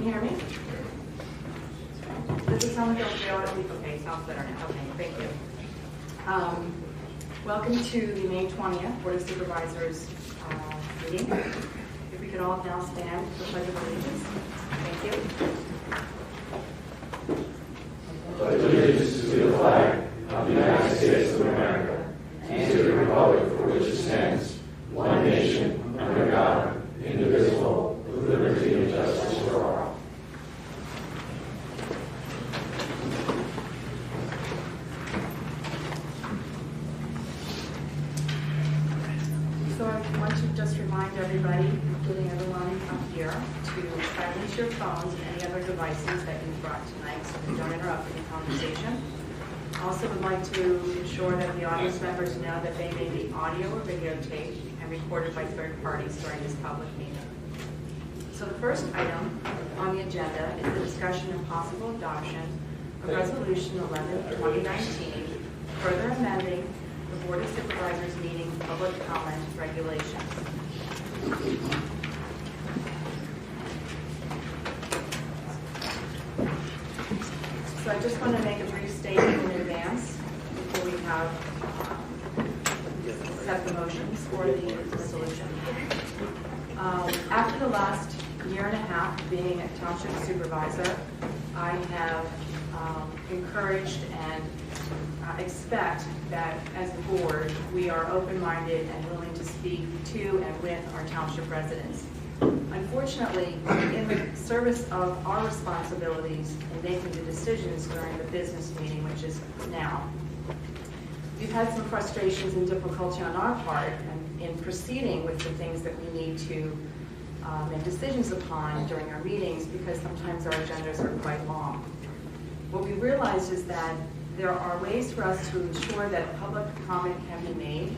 hear me? Does it sound like okay, sounds better now. Okay, thank you. Welcome to the May 20th Board of Supervisors meeting. If we could all now stand for the Pledge of Allegiance. Thank you. Pledge allegiance to the flag of the United States of America and to the republic for which it stands, one nation, under God, indivisible, with liberty and justice for all. So I want to just remind everybody, including everyone up here, to silence your phones and any other devices that you've brought tonight so they don't interrupt any conversation. Also would like to ensure that the audience members know that they may be audio or videotaped and recorded by third parties during this public meeting. So the first item on the agenda is the discussion and possible adoption of Resolution 11/2019, further amending the Board of Supervisors meeting public comment regulations. So I just want to make a brief statement in advance before we have set the motions for the resolution. After the last year and a half being a township supervisor, I have encouraged and expect that as a board, we are open-minded and willing to speak to and with our township residents. Unfortunately, in the service of our responsibilities in making the decisions during the business meeting, which is now, we've had some frustrations and difficulty on our part in proceeding with the things that we need to make decisions upon during our meetings, because sometimes our agendas are quite long. What we realized is that there are ways for us to ensure that public comment can be made,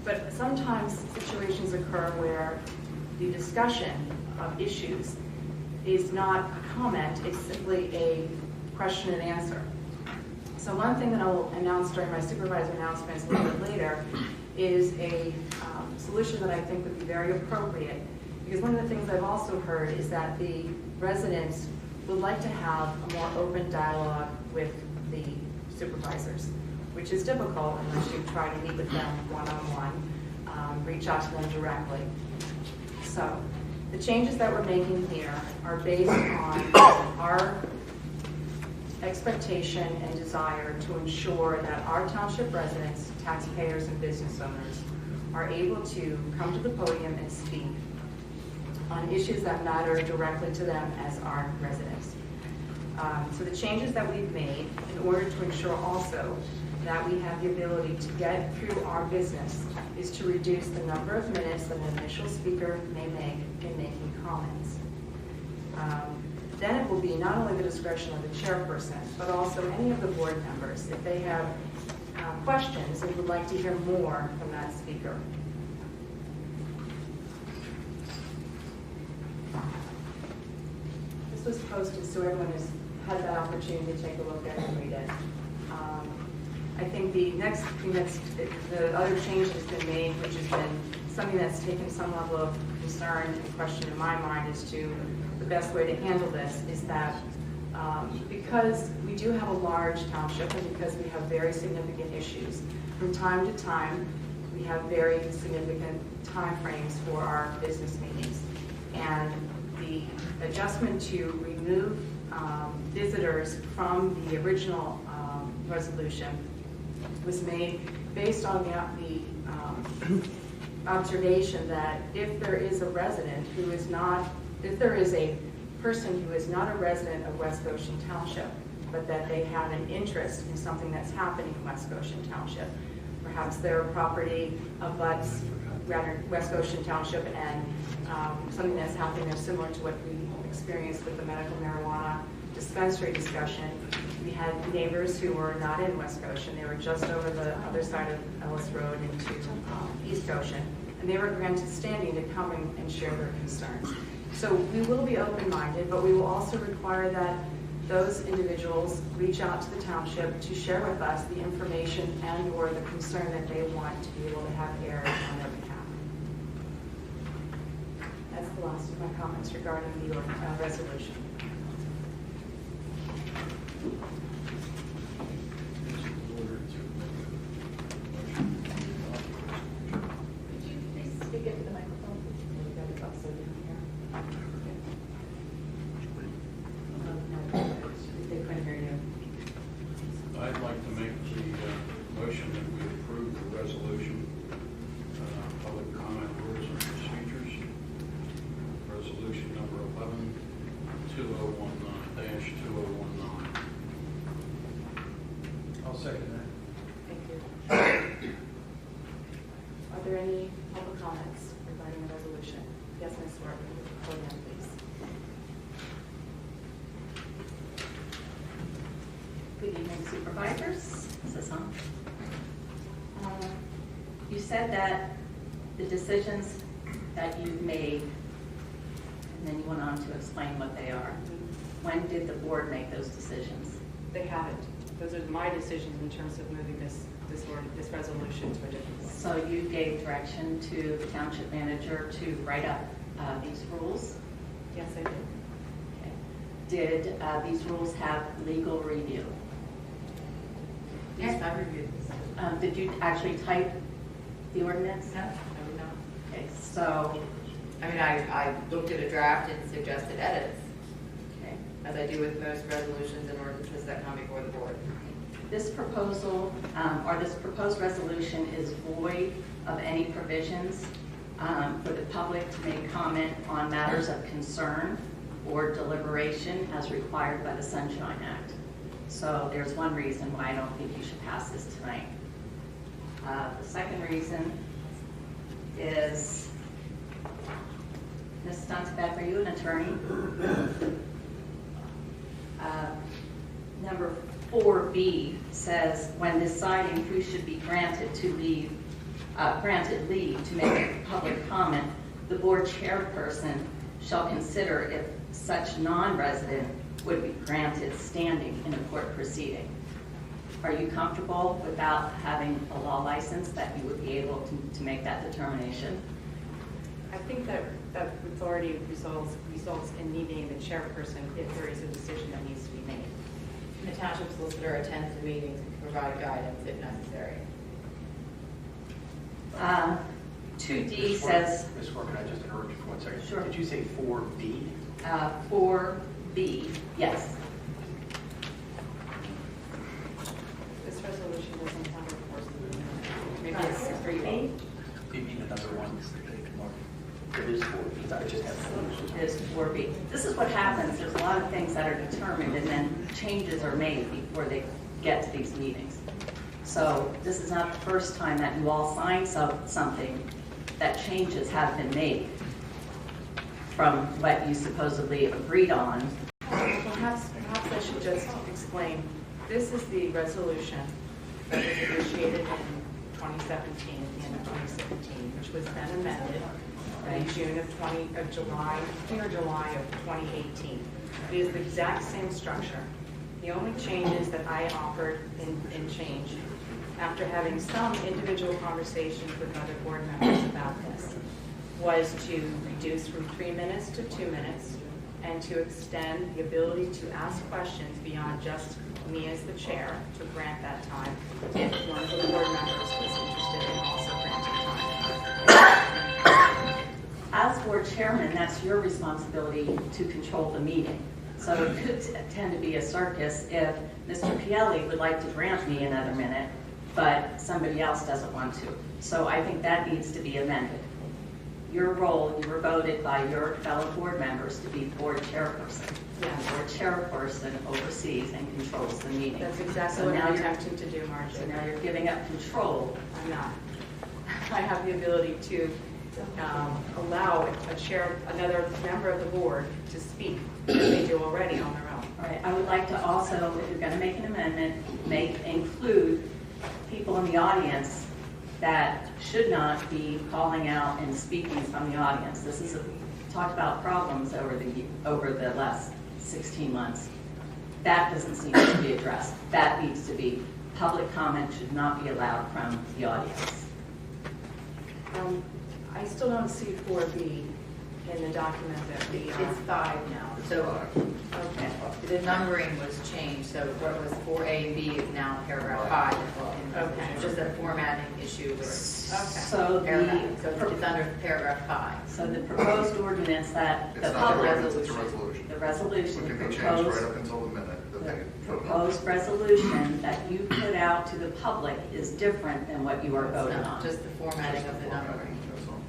but sometimes situations occur where the discussion of issues is not a comment, it's simply a question and answer. So one thing that I will announce during my supervisor announcements a little bit later is a solution that I think would be very appropriate, because one of the things I've also heard is that the residents would like to have a more open dialogue with the supervisors, which is difficult unless you try to meet with them one-on-one, reach out to them directly. So the changes that we're making here are based on our expectation and desire to ensure that our township residents, taxpayers, and business owners are able to come to the podium and speak on issues that matter directly to them as our residents. So the changes that we've made in order to ensure also that we have the ability to get through our business is to reduce the number of minutes that an initial speaker may make in making comments. Then it will be not only the discretion of the chairperson, but also any of the board members, if they have questions and would like to hear more from that speaker. This was posted so everyone has had that opportunity to take a look at and read it. I think the next thing the other change that's been made, which has been something that's taken some level of concern and question in my mind as to the best way to handle this, is that because we do have a large township and because we have very significant issues, from time to time we have very significant time frames for our business meetings. And the adjustment to remove visitors from the original resolution was made based on the observation that if there is a resident who is not, if there is a person who is not a resident of West Goshen Township, but that they have an interest in something that's happening in West Goshen Township, perhaps their property abuts rather West Goshen Township and something that's happening there similar to what we experienced with the medical marijuana dispensary discussion. We had neighbors who were not in West Goshen. They were just over the other side of Ellis Road into East Goshen. And they were granted standing to come and share their concerns. So we will be open-minded, but we will also require that those individuals reach out to the township to share with us the information and or the concern that they want to be able to have aired on their behalf. That's the last of my comments regarding the resolution. Could you please speak into the microphone? We've got it also down here. They couldn't hear you. I'd like to make the motion that we approve the resolution, public comment rules and procedures, resolution number 11-2019-2019. I'll second that. Thank you. Are there any public comments regarding the resolution? Yes, Ms. Swerve, go ahead, please. Good evening, supervisors. Is this on? You said that the decisions that you've made, and then you went on to explain what they are. When did the board make those decisions? They haven't. Those are my decisions in terms of moving this resolution to a different place. So you gave direction to the township manager to write up these rules. Yes, I did. Okay. Did these rules have legal review? Yes, I reviewed this. Did you actually type the ordinance? No, I would not. Okay, so, I mean, I looked at a draft and suggested edits, okay. as I do with most resolutions and ordinances that come before the board. This proposal, or this proposed resolution is void of any provisions for the public to make comment on matters of concern or deliberation as required by the Sunshine Act. So there's one reason why I don't think you should pass this tonight. The second reason is, Ms. Stunsbeck, are you an attorney? Number 4B says, when deciding who should be granted leave to make a public comment, the board chairperson shall consider if such non-resident would be granted standing in a court proceeding. Are you comfortable without having a law license that you would be able to make that determination? I think that authority results in me being the chairperson if there is a decision that needs to be made. And the township solicitor attends the meetings and can provide guidance if necessary. 2D says, Ms. Moore, can I just interrupt you for 1 second? Sure. Did you say 4B? 4B, yes. This resolution doesn't have a course. Maybe it's 3B? You mean another one? It is 4B. I just have It is 4B. This is what happens. There's a lot of things that are determined and then changes are made before they get to these meetings. So this is not the first time that you all signed something that changes have been made from what you supposedly agreed on. Perhaps I should just explain. This is the resolution that was initiated in 2017, at the end of 2017, which was then amended in June of July of 2018. It is the exact same structure. The only changes that I offered in change, after having some individual conversations with other board members about this, was to reduce from 3 minutes to 2 minutes and to extend the ability to ask questions beyond just me as the chair to grant that time if one of the board members was interested in also granting time. As board chairman, that's your responsibility to control the meeting. So it could tend to be a circus if Mr. Pielli would like to grant me another minute, but somebody else doesn't want to. So I think that needs to be amended. Your role, you were voted by your fellow board members to be board chairperson. Yes. Board chairperson oversees and controls the meeting. That's exactly So what now I'm you're- attempting to do, Margie. So now you're giving up control. I'm not. I have the ability to allow another member of the board to speak, as they do already on their own. All right, I would like to also, if you're going to make an amendment, include people in the audience that should not be calling out and speaking from the audience. This is talked about problems over the last 16 months. That doesn't seem to be addressed. That needs to be, public comment should not be allowed from the audience. I still don't see 4B in the document that we are. It's 5 now, so Okay. the numbering was changed, so what was 4A and B is now paragraph 5. Okay. It's just a formatting issue with So paragraph, so the, it's under paragraph 5. so the proposed ordinance that It's the not an public, ordinance, it's a resolution. the resolution, It the can be changed right proposed, up until the minute that the they vote on. proposed resolution that you put out to the public is different than what you are It's voting not on. just the formatting of the numbering. That's all.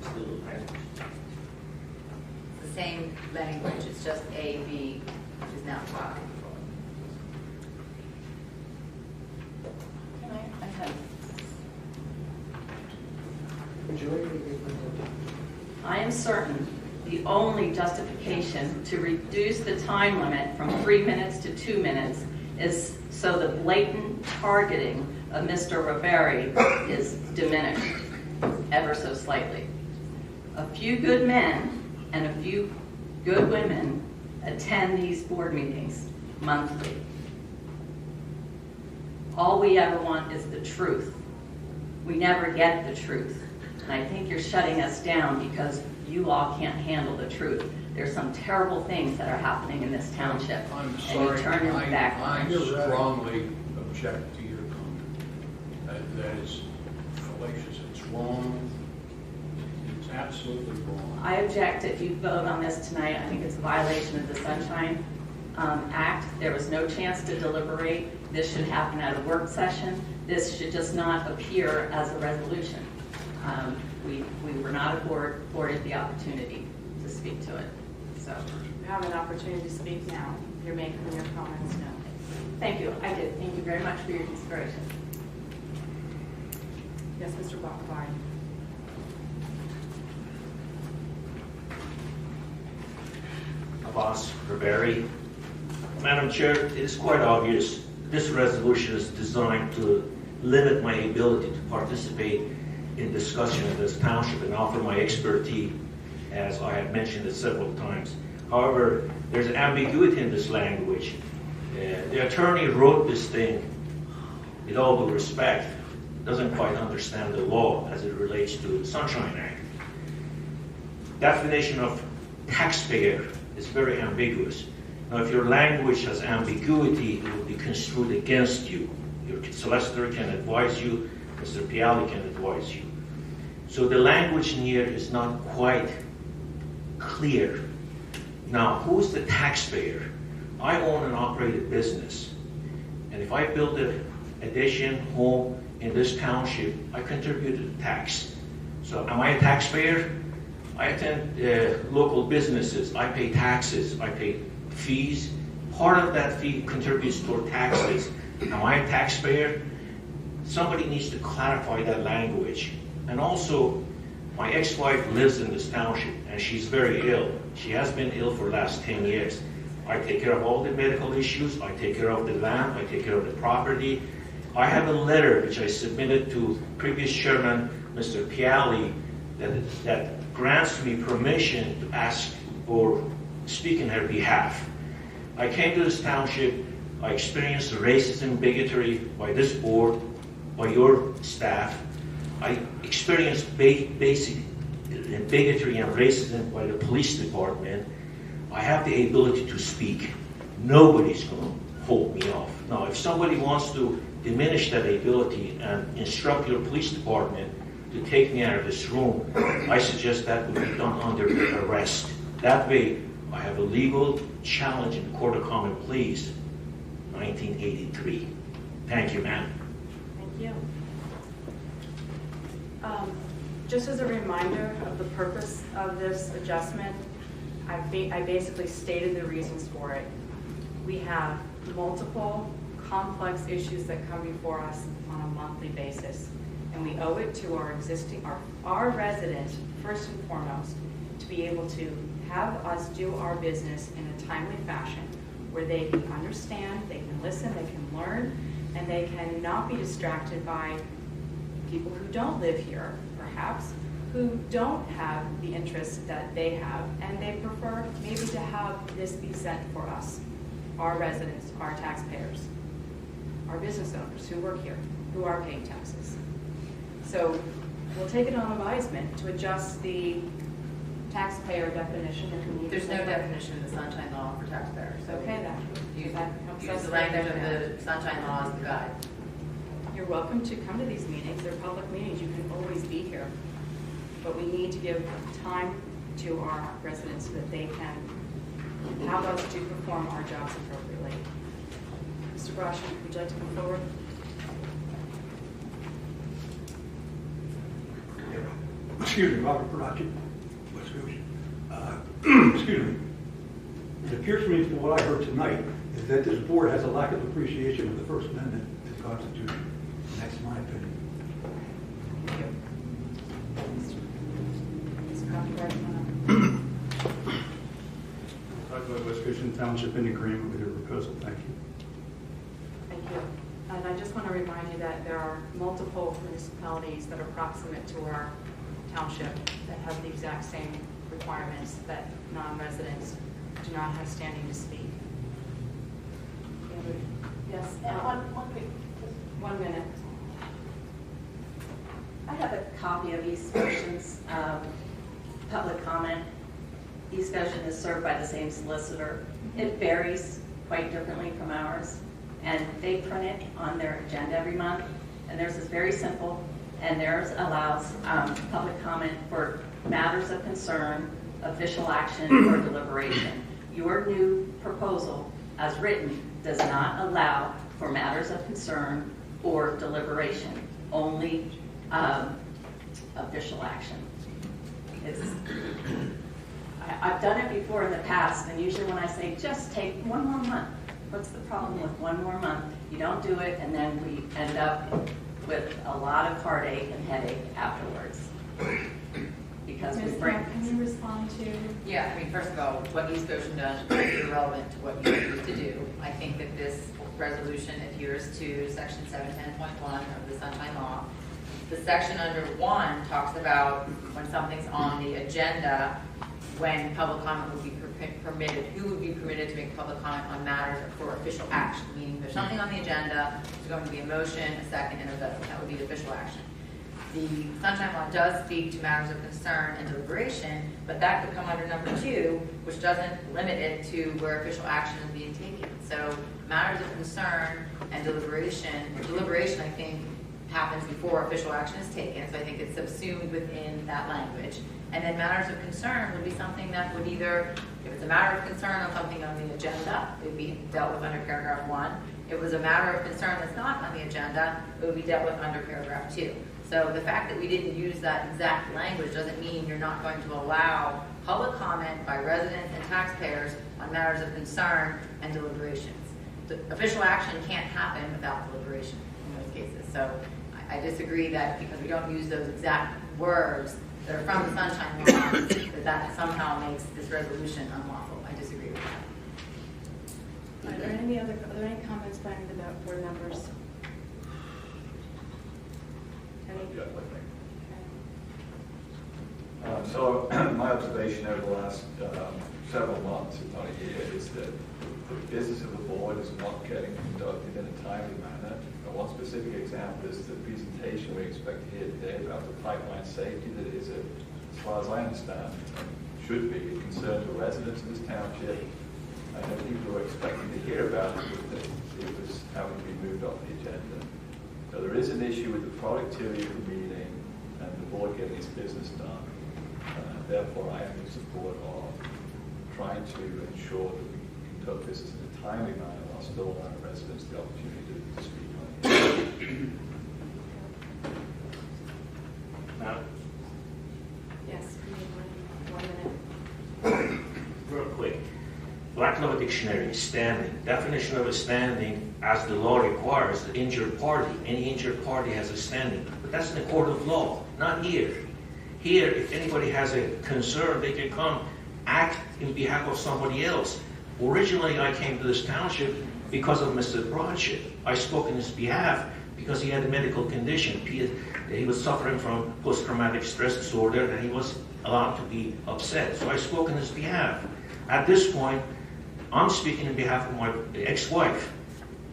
It's the same language, it's just A, B, which is now 5. I have- I am certain the only justification to reduce the time limit from 3 minutes to 2 minutes is so the blatant targeting of Mr. Riveri is diminished ever so slightly. A few good men and a few good women attend these board meetings monthly. All we ever want is the truth. We never get the truth. And I think you're shutting us down because you all can't handle the truth. There's some terrible things that are happening in this township. I'm And sorry, you turn your back on I it. strongly object to your comment. That is fallacious, it's wrong, it's absolutely wrong. I object if you vote on this tonight. I think it's a violation of the Sunshine Act. There was no chance to deliberate. This should happen at a work session. This should just not appear as a resolution. We were not afforded the opportunity to speak to it. So, You have an opportunity to speak now. You're making your comments now. thank you. I did. Thank you very much for your consideration. Yes, Mr. Bachstein. BoS Riveri. Madam Chair, it is quite obvious this resolution is designed to limit my ability to participate in discussion in this township and offer my expertise, as I have mentioned it several times. However, there's ambiguity in this language. The attorney wrote this thing, with all due respect, doesn't quite understand the law as it relates to the Sunshine Act. Definition of taxpayer is very ambiguous. Now, if your language has ambiguity, it will be construed against you. Your solicitor can advise you, Mr. Piali can advise you. So the language in here is not quite clear. Now, who's the taxpayer? I own and operate a business, and if I build an addition, home in this township, I contribute to the tax. So am I a taxpayer? I attend local businesses, I pay taxes, I pay fees. Part of that fee contributes toward taxes. Am I a taxpayer? Somebody needs to clarify that language. And also, my ex-wife lives in this township, and she's very ill. She has been ill for the last 10 years. I take care of all the medical issues, I take care of the land, I take care of the property. I have a letter which I submitted to previous chairman, Mr. Piali, that grants me permission to ask or speak in her behalf. I came to this township, I experienced racism, bigotry by this board, by your staff. I experienced basic bigotry and racism by the police department. I have the ability to speak. Nobody's going to hold me off. Now, if somebody wants to diminish that ability and instruct your police department to take me out of this room, I suggest that would be done under arrest. That way, I have a legal challenge in the Court of Common Pleas, 1983. Thank you, ma'am. Thank you. Just as a reminder of the purpose of this adjustment, I basically stated the reasons for it. We have multiple complex issues that come before us on a monthly basis, and we owe it to our residents, first and foremost, to be able to have us do our business in a timely fashion where they can understand, they can listen, they can learn, and they can not be distracted by people who don't live here, perhaps, who don't have the interests that they have, and they prefer maybe to have this be sent for us, our residents, our taxpayers, our business owners who work here, who are paying taxes. So we'll take it on advisement to adjust the taxpayer definition if we need. There's no definition in the Sunshine Law for taxpayers. So Okay then. Use That helps use us the language get of that. the Sunshine Law as the guide. You're welcome to come to these meetings. They're public meetings. You can always be here. But we need to give time to our residents so that they can help us to perform our jobs appropriately. Mr. Goshen, would you like to come forward? Excuse me, Robert Parachi, West Goshen. Excuse me. It appears to me from what I heard tonight is that this board has a lack of appreciation of the First Amendment to the Constitution. And that's my opinion. Thank you. Mr. Copyright, Talk about West Goshen Township in agreement with your proposal. Thank you. Thank you. And I just want to remind you that there are multiple municipalities that are proximate to our township that have the exact same requirements that non-residents do not have standing to speak. Yes, One quick, 1 minute. I have a copy of East Goshen's public comment. East Goshen is served by the same solicitor. It varies quite differently from ours, and they print it on their agenda every month, and theirs is very simple, and theirs allows public comment for matters of concern, official action, or deliberation. Your new proposal, as written, does not allow for matters of concern or deliberation, only official action. I've done it before in the past, and usually when I say, just take one more month, what's the problem with one more month? You don't do it, and then we end up with a lot of heartache and headache afterwards. Because we Ms. bring... Clark, can you respond to? Yeah, I mean, first of all, what East Goshen does is irrelevant to what you used to do. I think that this resolution adheres to section 710.1 of the Sunshine Law. The section under 1 talks about when something's on the agenda, when public comment would be permitted, who would be permitted to make public comment on matters for official action, meaning there's something on the agenda, there's going to be a motion, a second, and a vote. That would be official action. The Sunshine Law does speak to matters of concern and deliberation, but that could come under number 2, which doesn't limit it to where official action is being taken. So matters of concern and deliberation I think, happens before official action is taken, so I think it's subsumed within that language. And then matters of concern would be something that would either, if it's a matter of concern on something on the agenda, it would be dealt with under paragraph 1. If it was a matter of concern that's not on the agenda, it would be dealt with under paragraph 2. So the fact that we didn't use that exact language doesn't mean you're not going to allow public comment by residents and taxpayers on matters of concern and deliberations. The official action can't happen without deliberation in those cases. So I disagree that because we don't use those exact words that are from the Sunshine Law, that somehow makes this resolution unlawful. I disagree with that. Are there any comments by any of the board members? Any? So my observation over the last several months, if not a year, is that the business of the board is not getting conducted in a timely manner. And one specific example is the presentation we expect to hear today about the pipeline safety that is, as far as I understand, should be a concern to residents of this township. I know people were expecting to hear about it, but it was having to be moved off the agenda. So there is an issue with the productivity of the meeting and the board getting its business done. Therefore, I am in support of trying to ensure that we conduct this in a timely manner while still allowing residents the opportunity to speak on it. Now, Yes, we need 1 minute. real quick. Black Law Dictionary, standing. Definition of a standing, as the law requires, the injured party. Any injured party has a standing. But that's in the court of law, not here. Here, if anybody has a concern, they can come act in behalf of somebody else. Originally, I came to this township because of Mr. Broadship. I spoke in his behalf because he had a medical condition. He was suffering from post-traumatic stress disorder, and he was allowed to be upset. So I spoke in his behalf. At this point, I'm speaking on behalf of my ex-wife.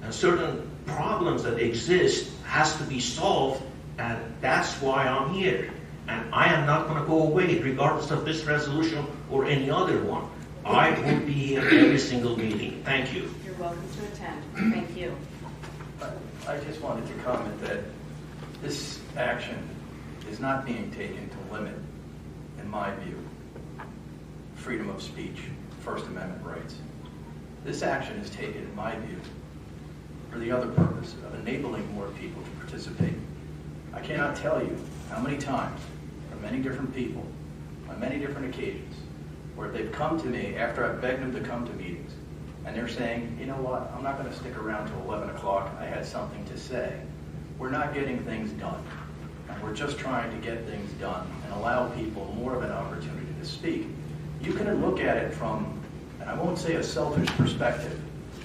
And certain problems that exist has to be solved, and that's why I'm here. And I am not going to go away regardless of this resolution or any other one. I will be here every single meeting. Thank you. You're welcome to attend. Thank you. I just wanted to comment that this action is not being taken to limit, in my view, freedom of speech, First Amendment rights. This action is taken, in my view, for the other purpose of enabling more people to participate. I cannot tell you how many times, from many different people, on many different occasions, where they've come to me after I've begged them to come to meetings, and they're saying, you know what, I'm not going to stick around till 11 o'clock, I had something to say. We're not getting things done, and we're just trying to get things done and allow people more of an opportunity to speak. You can look at it from, and I won't say a selfish perspective,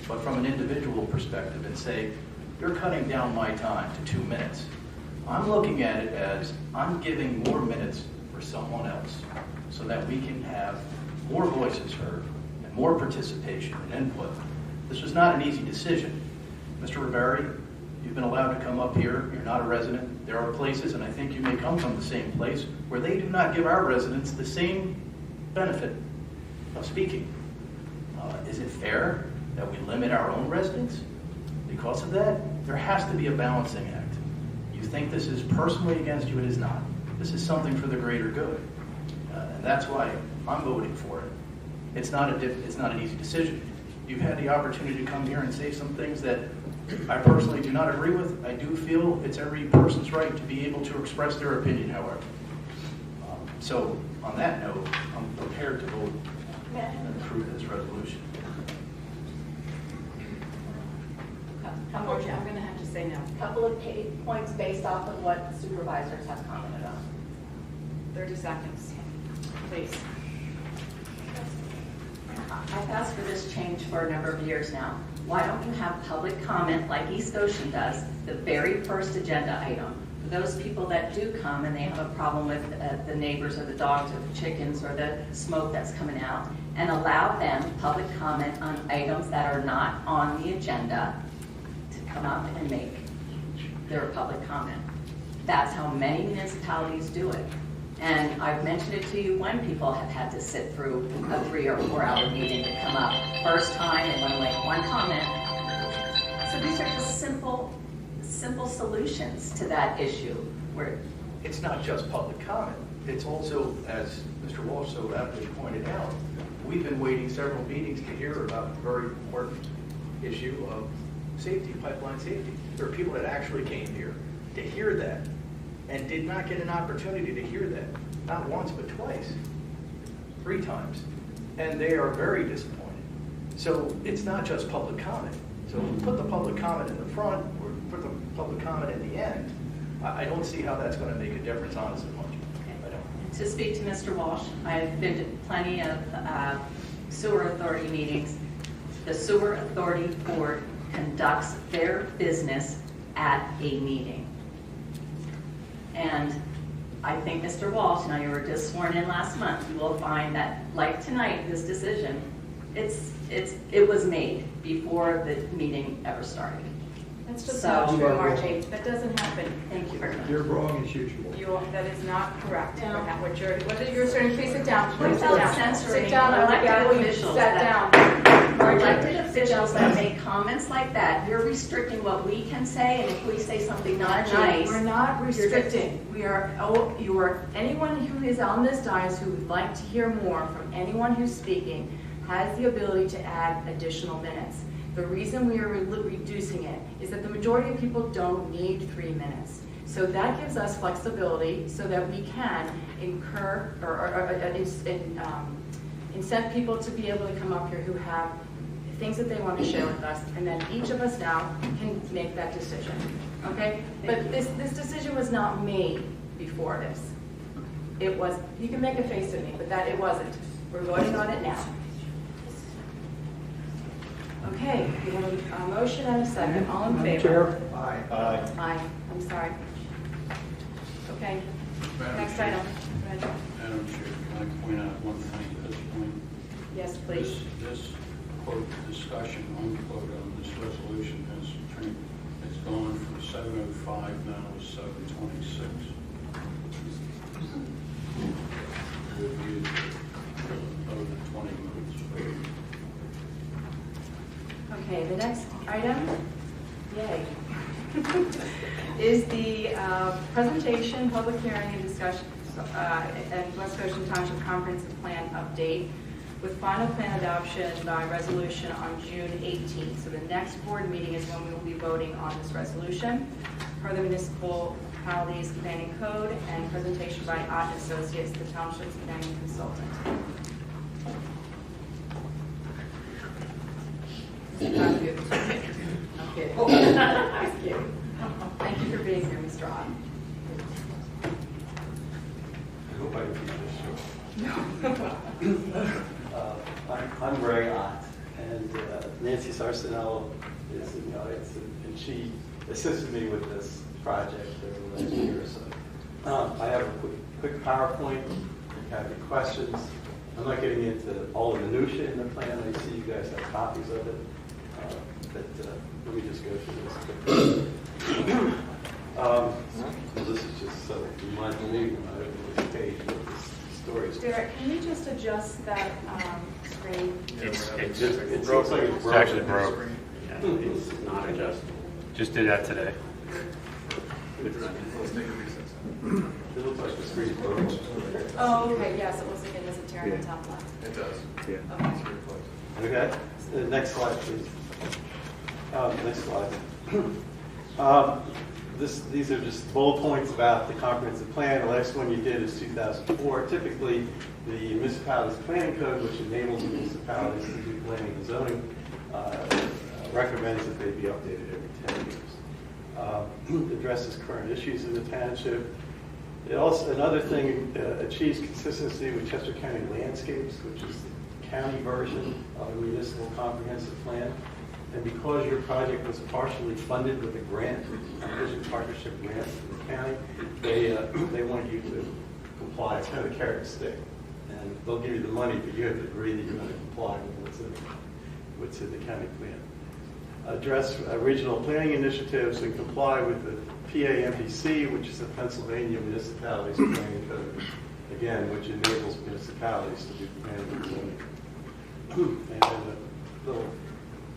but from an individual perspective and say, you're cutting down my time to 2 minutes. I'm looking at it as I'm giving more minutes for someone else so that we can have more voices heard and more participation and input. This was not an easy decision. Mr. Riberi, you've been allowed to come up here. You're not a resident. There are places, and I think you may come from the same place, where they do not give our residents the same benefit of speaking. Is it fair that we limit our own residents because of that? There has to be a balancing act. You think this is personally against you, it is not. This is something for the greater good. And that's why I'm voting for it. It's not an easy decision. You've had the opportunity to come here and say some things that I personally do not agree with. I do feel it's every person's right to be able to express their opinion, however. So on that note, I'm prepared to vote and approve this resolution. Unfortunately, I'm going to have to say no. Couple of points based off of what supervisors have commented on. 30 seconds, please. I've asked for this change for a number of years now. Why don't you have public comment like East Goshen does, the very first agenda item? For those people that do come and they have a problem with the neighbors or the dogs or the chickens or the smoke that's coming out, and allow them public comment on items that are not on the agenda to come up and make their public comment. That's how many municipalities do it. And I've mentioned it to you when people have had to sit through a 3 or 4 hour meeting to come up. First time, they want to make one comment. So these are just simple solutions to that issue. Where It's not just public comment. It's also, as Mr. Walsh so aptly pointed out, we've been waiting several meetings to hear about the very important issue of safety, pipeline safety. There are people that actually came here to hear that and did not get an opportunity to hear that, not once but twice, 3 times, and they are very disappointed. So it's not just public comment. So put the public comment in the front or put the public comment in the end. I don't see how that's going to make a difference, honestly, much. I don't. To speak to Mr. Walsh, I've been to plenty of sewer authority meetings. The sewer authority board conducts their business at a meeting. And I think, Mr. Walsh, now you were just sworn in last month, you will find that, like tonight, this decision, it was made before the meeting ever started. That's just So- not true, Margie. That doesn't happen. Thank you very much. You're wrong as usual. That is not correct. No. What you're saying, please sit down. Please sit Without down. censoring Sit down. elected I officials sat that- down. Elected officials that make comments like that, you're restricting what we can say, and if we say something not nice. We're not restricting. Anyone who is on this dais who would like to hear more from anyone who's speaking has the ability to add additional minutes. The reason we are reducing it is that the majority of people don't need 3 minutes. So that gives us flexibility so that we can incent people to be able to come up here who have things that they want to share with us, and then each of us now can make that decision, okay? But this decision was not made before this. It was, you can make a face at me, but that it wasn't. We're voting on it now. Okay, we have a motion and a second. All in favor? Chair? Aye. Aye. I'm sorry. Okay, Madam next Chair. item. Go ahead. Madam Chair, can I point out one thing at this point? Yes, please. This quote discussion unquote on this resolution has gone from 7:05 now to 7:26. Okay, the next item, yay, is the presentation, public hearing, and discussion, and West Goshen Township Comprehensive Plan update with final plan adoption by resolution on June 18th. So the next board meeting is when we will be voting on this resolution per the Municipalities Planning Code, and presentation by Ott Associates, the Township's planning consultant. I'm good. I'm kidding. I was kidding. Thank you for being here, Mr. Ott. I hope I can keep this short. I'm Ray Ott, and Nancy Sarcinello is in the audience, and she assisted me with this project over the last year or so. I have a quick PowerPoint. If you have any questions, I'm not getting into all the minutiae in the plan. I see you guys have copies of it, but let me just go through this. This is just so you might believe when I open this page with this story. Derek, can you just adjust that screen? It looks like it's broken. It's actually broke. Yeah, it's not adjustable. Just did that today. Let's take a recess. It looks like the screen's broken. Oh, okay, yes, it looks like it is a tear in the top left. It does. Yeah. Okay. It's very close. Okay, next slide, please. Next slide. These are just bullet points about the comprehensive plan. The last one you did is 2004. Typically, the municipalities planning code, which enables municipalities to do planning and zoning, recommends that they be updated every 10 years. Addresses current issues in the township. It also, another thing, achieves consistency with Chester County landscapes, which is the county version of a municipal comprehensive plan. And because your project was partially funded with a grant, a vision partnership grant from the county, they want you to comply. It's kind of a carrot and stick. And they'll give you the money, but you have to agree that you're going to comply with what's in the county plan. Address regional planning initiatives and comply with the PAMPC, which is the Pennsylvania Municipalities Planning Code, again, which enables municipalities to do planning and zoning. And then a little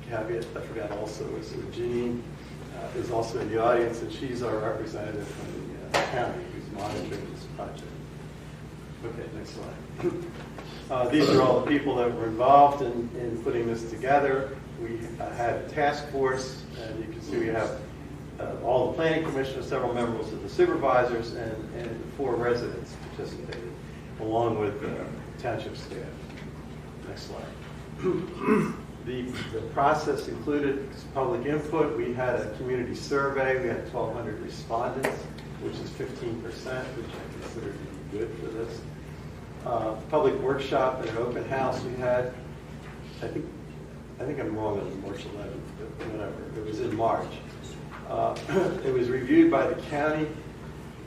caveat I forgot also is Jean is also in the audience, and she's our representative from the county who's monitoring this project. Okay, next slide. These are all the people that were involved in putting this together. We had a task force, and you can see we have all the planning commissioners, several members of the supervisors, and 4 residents participated, along with township staff. Next slide. The process included public input. We had a community survey. We had 1,200 respondents, which is 15%, which I consider to be good for this. Public workshop and an open house we had. I think I'm wrong on March 11th, but whatever. It was in March. It was reviewed by the county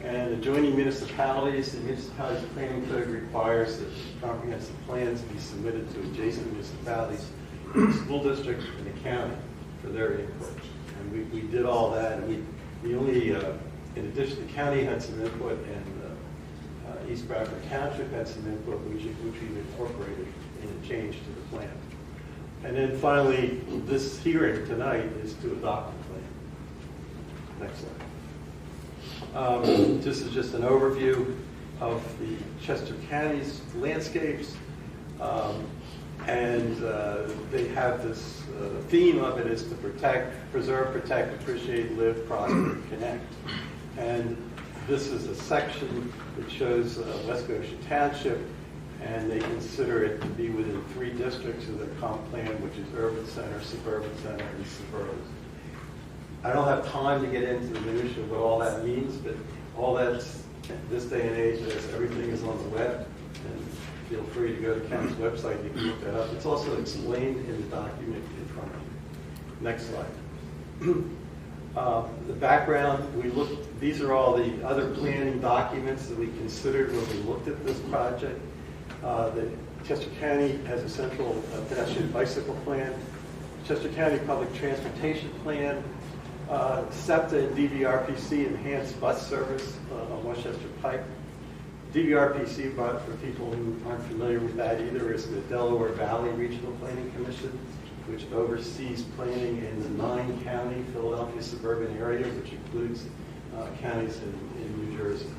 and adjoining municipalities. The municipalities planning code requires that comprehensive plans be submitted to adjacent municipalities, the school district, and the county for their input. And we did all that. And we only, in addition, the county had some input, and East Bradford Township had some input, which we've incorporated in a change to the plan. And then finally, this hearing tonight is to adopt the plan. Next slide. This is just an overview of the Chester County's landscapes. And they have this, the theme of it is to preserve, protect, appreciate, live, prosper, connect. And this is a section that shows West Goshen Township, and they consider it to be within 3 districts of their comp plan, which is urban center, suburban center, and suburbs. I don't have time to get into the minutiae of what all that means, but all that's, this day and age, everything is on the web, and feel free to go to the county's website, you can look that up. It's also explained in the document in front of you. Next slide. The background, these are all the other planning documents that we considered when we looked at this project. The Chester County has a central pedestrian bicycle plan, Chester County Public Transportation Plan, SEPTA and DVRPC enhanced bus service on Westchester Pike. DVRPC, but for people who aren't familiar with that either, is the Delaware Valley Regional Planning Commission. which oversees planning in the 9-county Philadelphia suburban area, which includes counties in New Jersey.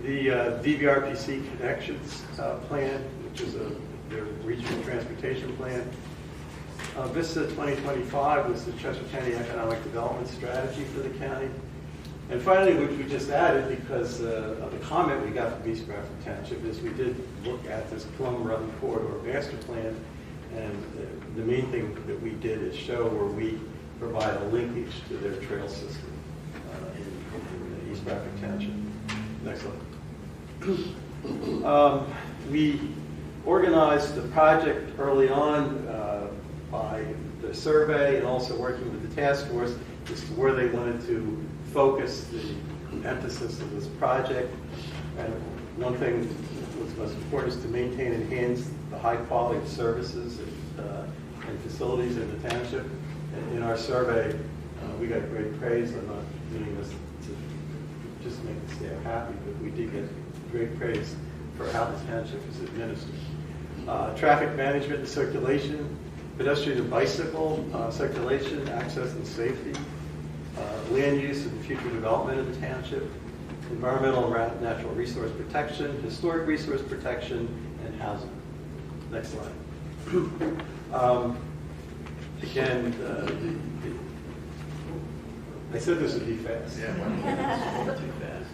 The DVRPC Connections Plan, which is their regional transportation plan. VISTA 2025 was the Chester County Economic Development Strategy for the county. And finally, which we just added because of the comment we got from East Bradford Township, is we did look at this Plum Run Corridor Master Plan, and the main thing that we did is show where we provide a linkage to their trail system in East Bradford Township. Next slide. We organized the project early on by the survey and also working with the task force as to where they wanted to focus the emphasis of this project. And one thing that was most important is to maintain and enhance the high quality of services and facilities in the township. And in our survey, we got great praise. I'm not doing this to just make the staff happy, but we did get great praise for how the township is administered. Traffic management and circulation, pedestrian and bicycle circulation, access and safety, land use and future development of the township, environmental and natural resource protection, historic resource protection, and housing. Next slide. Again, I said this would be fast. Yeah, too fast.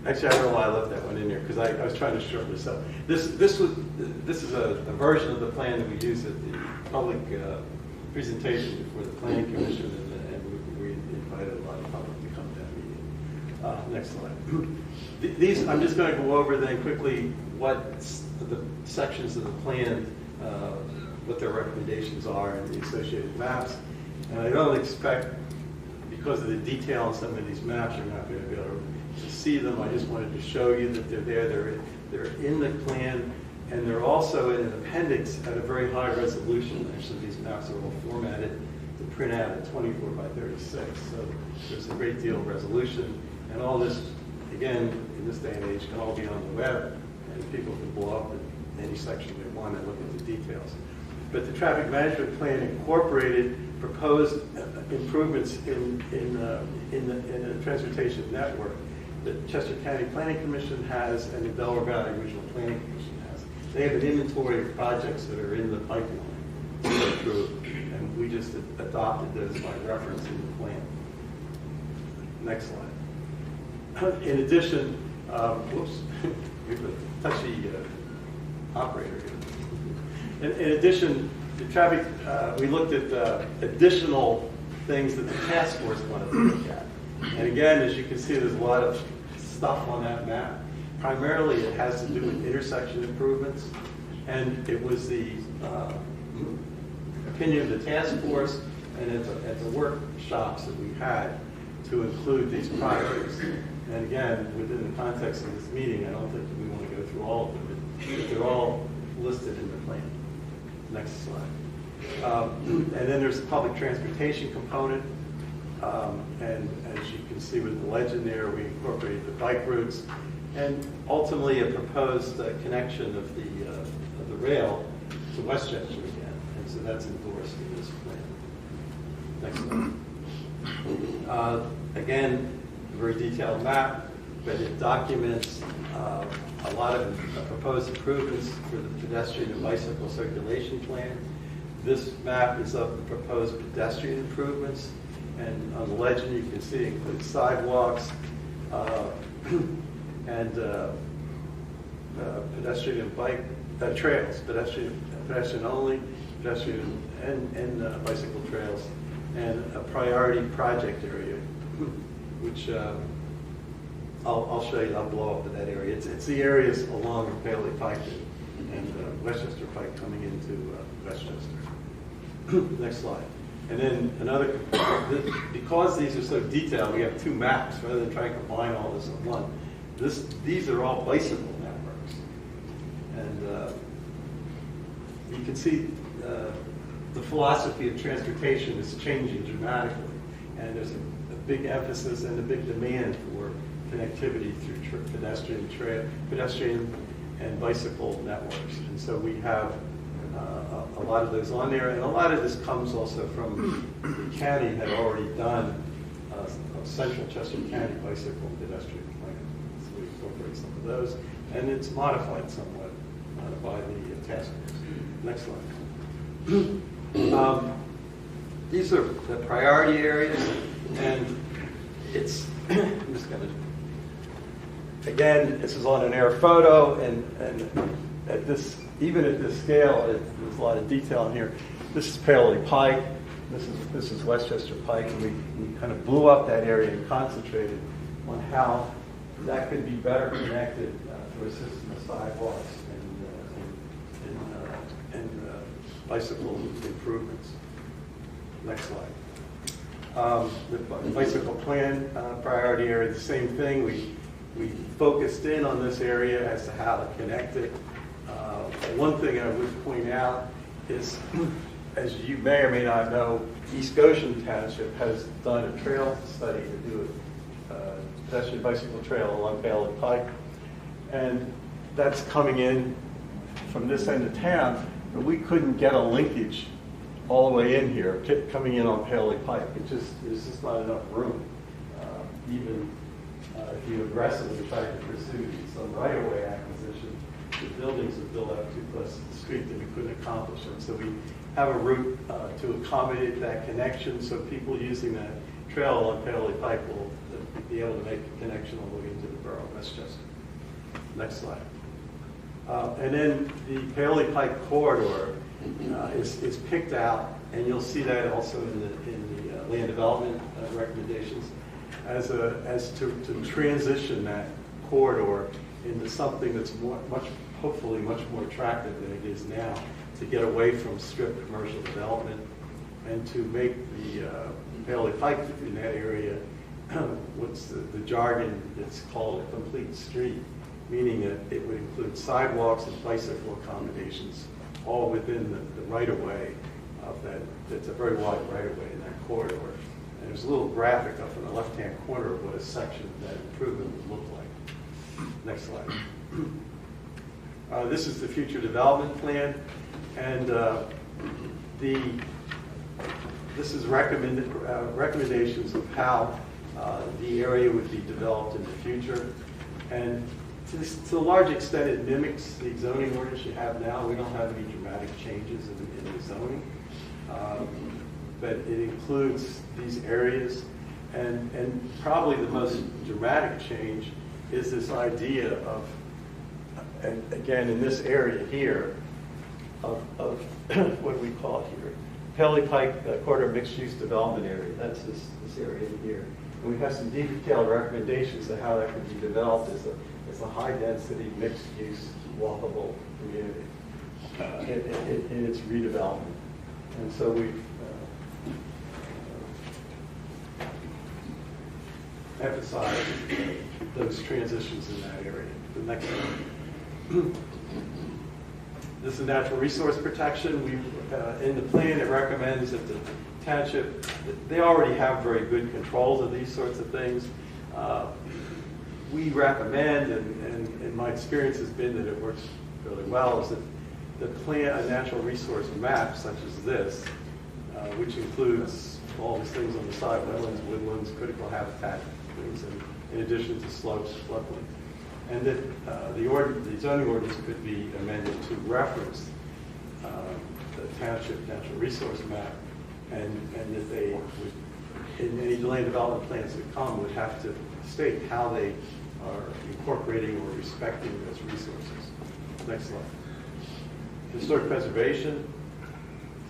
Actually, I don't know why I left that one in there, because I was trying to shorten this up. This is a version of the plan that we used at the public presentation before the Planning Commission, and we invited a lot of public to come to that meeting. Next slide. These, I'm just going to go over then quickly what the sections of the plan, what their recommendations are and the associated maps. And I don't expect, because of the detail on some of these maps, you're not going to be able to see them. I just wanted to show you that they're there. They're in the plan, and they're also in an appendix at a very high resolution. Actually, these maps are all formatted to print out at 24 by 36. So there's a great deal of resolution. And all this, again, in this day and age, can all be on the web, and people can blow up in any section they want and look at the details. But the traffic management plan incorporated proposed improvements in the transportation network that Chester County Planning Commission has and the Delaware Valley Regional Planning Commission has. They have an inventory of projects that are in the pipeline to go through, and we just adopted those by reference in the plan. Next slide. In addition, whoops, we have a touchy operator here. In addition, the traffic, we looked at additional things that the task force wanted to look at. And again, as you can see, there's a lot of stuff on that map. Primarily, it has to do with intersection improvements. And it was the opinion of the task force and at the workshops that we had to include these projects. And again, within the context of this meeting, I don't think that we want to go through all of them, but they're all listed in the plan. Next slide. And then there's the public transportation component. And as you can see with the legend there, we incorporated the bike routes and ultimately a proposed connection of the rail to Westchester again. And so that's endorsed in this plan. Next slide. Again, a very detailed map, but it documents a lot of proposed improvements for the pedestrian and bicycle circulation plan. This map is of the proposed pedestrian improvements. And on the legend, you can see it includes sidewalks and pedestrian and bike trails, pedestrian only, pedestrian and bicycle trails, and a priority project area, which I'll show you. I'll blow up in that area. It's the areas along Bailey Pike and Westchester Pike coming into Westchester. Next slide. And then another, because these are so detailed, we have two maps rather than trying to combine all this in one. These are all bicycle networks. And you can see the philosophy of transportation is changing dramatically. And there's a big emphasis and a big demand for connectivity through pedestrian and bicycle networks. And so we have a lot of those on there, and a lot of this comes also from the county had already done a central Chester County bicycle pedestrian plan. So we incorporate some of those, and it's modified somewhat by the task force. Next slide. These are the priority areas, and it's, I'm just going to, again, this is on an air photo, and at this, even at this scale, there's a lot of detail in here. This is Paoli Pike, this is Westchester Pike, and we kind of blew up that area and concentrated on how that could be better connected through a system of sidewalks and bicycle improvements. Next slide. The bicycle plan priority area, the same thing. We focused in on this area as to how to connect it. One thing I would point out is, as you may or may not know, East Goshen Township has done a trail study to do a pedestrian bicycle trail along Paoli Pike. And that's coming in from this end of town, but we couldn't get a linkage all the way in here, coming in on Paoli Pike. There's just not enough room. Even if you aggressively try to pursue some right-of-way acquisition, the buildings are built up too close to the street that we couldn't accomplish it. So we have a route to accommodate that connection, so people using that trail along Paoli Pike will be able to make a connection all the way into the borough of Westchester. Next slide. And then the Paoli Pike corridor is picked out, and you'll see that also in the land development recommendations, as to transition that corridor into something that's hopefully much more attractive than it is now, to get away from strict commercial development and to make the Paoli Pike in that area, what's the jargon, it's called a complete street, meaning that it would include sidewalks and bicycle accommodations all within the right-of-way of that. It's a very wide right-of-way in that corridor. And there's a little graphic up in the left-hand corner of what a section of that improvement would look like. Next slide. This is the future development plan, and this is recommendations of how the area would be developed in the future. And to a large extent, it mimics the zoning ordinance you have now. We don't have any dramatic changes in the zoning, but it includes these areas. And probably the most dramatic change is this idea of, and again, in this area here, of what do we call it here? Paoli Pike Corridor Mixed-Use Development Area. That's this area here. And we have some detailed recommendations of how that could be developed as a high-density, mixed-use, walkable community in its redevelopment. And so we've emphasized those transitions in that area. The next one. This is natural resource protection. In the plan, it recommends that the township, they already have very good controls of these sorts of things. We recommend, and my experience has been that it works really well, is that the plan a natural resource map such as this, which includes all these things on the side, wetlands, woodlands, critical habitat things, in addition to slopes, floodplain. And that the zoning ordinance could be amended to reference the township natural resource map, and that they would, in any land development plans that come, would have to state how they are incorporating or respecting those resources. Next slide. Historic preservation.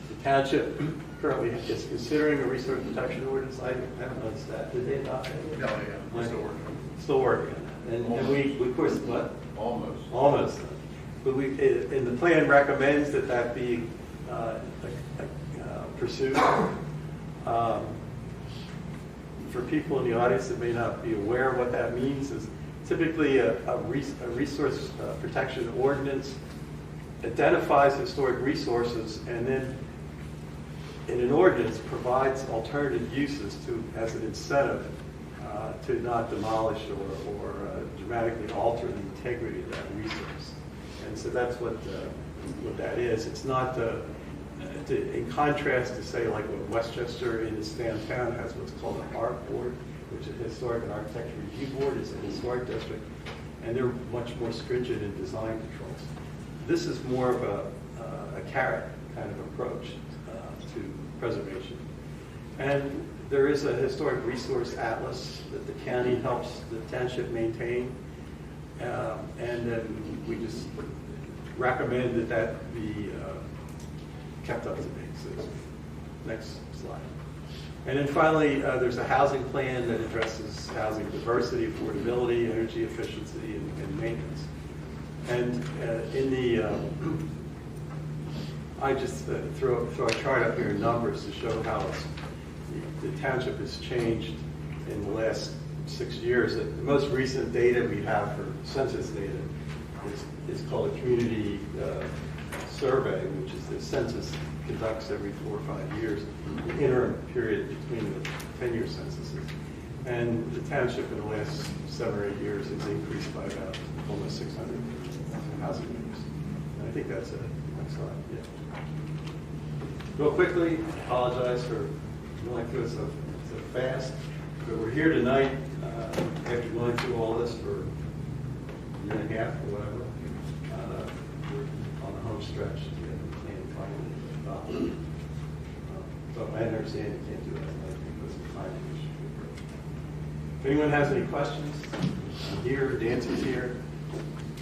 The township currently is considering a resource protection ordinance. I haven't noticed that. Did they adopt it? No, yeah, we're still working. Still working on that. And we, of course, what? Almost. Almost. But and the plan recommends that be pursued. For people in the audience that may not be aware of what that means, is typically a resource protection ordinance identifies historic resources, and then in an ordinance provides alternative uses as an incentive to not demolish or dramatically alter the integrity of that resource. And so that's what that is. It's not, in contrast to say like what Westchester in its downtown has what's called an ARC board, which is Historic and Architecture Review Board, is a historic district, and they're much more stringent in design controls. This is more of a carrot kind of approach to preservation. And there is a historic resource atlas that the county helps the township maintain. And then we just recommend that that be kept up to date. So next slide. And then finally, there's a housing plan that addresses housing diversity, affordability, energy efficiency, and maintenance. And in the, I just throw a chart up here in numbers to show how the township has changed in the last 6 years. The most recent data we have for census data is called a community survey, which is the census conducts every 4 or 5 years, the interim period between the 10-year censuses. And the township in the last 7 or 8 years has increased by about almost 600 housing units. And I think that's it. Next slide. Yeah. Real quickly, apologize for going through it so fast, but we're here tonight after going through all this for a year and a half or whatever. We're on the home stretch to get the plan finally. But I understand you can't do that because of timing issue. If anyone has any questions, I'm here. Nancy's here.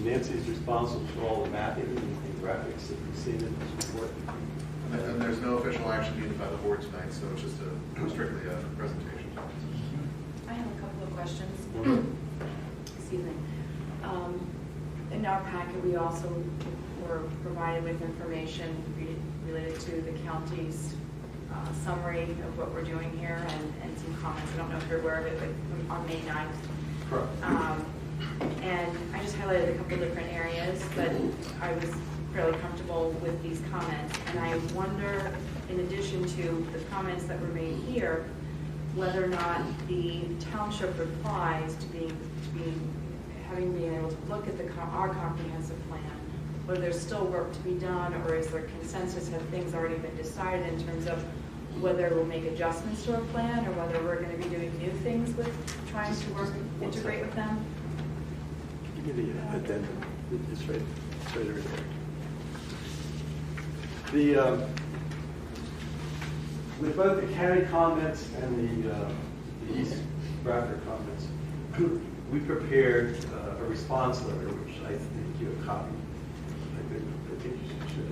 Nancy's responsible for all the mapping and graphics that you've seen in this report. And there's no official action needed by the board tonight, so it's just strictly a presentation. I have a couple of questions. Excuse me. In our packet, we also were provided with information related to the county's summary of what we're doing here and some comments. I don't know if you're aware of it, but on May 9th. Correct. And I just highlighted a couple of different areas, but I was fairly comfortable with these comments. And I wonder, in addition to the comments that were made here, whether or not the township replies to having been able to look at our comprehensive plan, whether there's still work to be done, or is there consensus, have things already been decided in terms of whether we'll make adjustments to our plan, or whether we're going to be doing new things with trying to integrate with them? Give me the addendum. It's right over there. With both the county comments and the East Bradford comments, we prepared a response letter, which I think you have copied. I think you should. If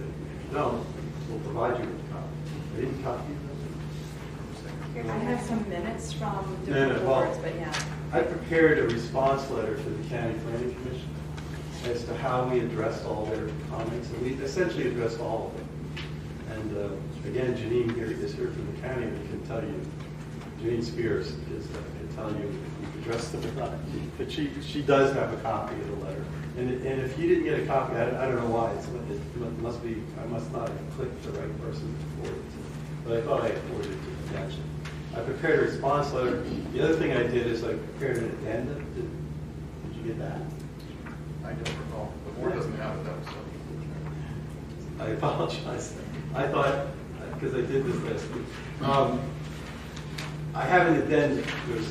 you don't, we'll provide you with a copy. I didn't copy it. I have some minutes from different boards, but yeah. I prepared a response letter to the County Planning Commission as to how we addressed all their comments, and we essentially addressed all of them. And again, Janine here is here from the county and can tell you, Janine Spears can tell you if we've addressed them or not. But she does have a copy of the letter. And if you didn't get a copy, I don't know why. It must be, I must not have clicked the right person to forward it to. But I thought I had forwarded it to the township. I prepared a response letter. The other thing I did is I prepared an addendum. Did you get that? I don't recall. The board doesn't have it though, so. I apologize. I thought, because I did this last week. I have an addendum. There's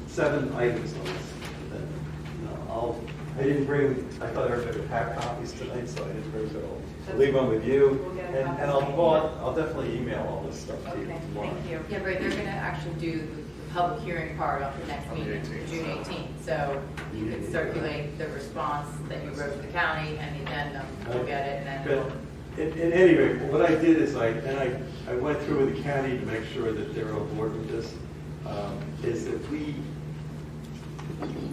7 items on this addendum. I didn't bring, I thought everybody would have copies tonight, so I didn't bring it all. I'll leave one with you. And I'll definitely email all this stuff to you tomorrow. Thank you. Yeah, right, they're going to actually do the public hearing part of the next meeting, June 18th. So you can circulate the response that you wrote to the county and the addendum, we'll get it, and then in any rate, what I did is I went through with the county to make sure that they're on board with this, is that we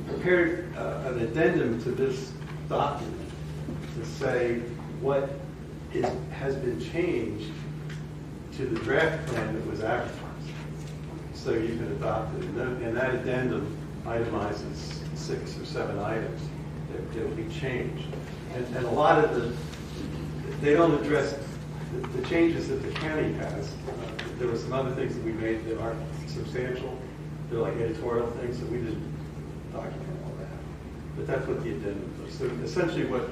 prepared an addendum to this document to say what has been changed to the draft plan that was advertised, so you can adopt it. And that addendum itemizes 6 or 7 items that will be changed. And a lot of they don't address the changes that the county has. There were some other things that we made that aren't substantial, they're like editorial things, so we didn't document all that. But that's what the addendum was. So essentially what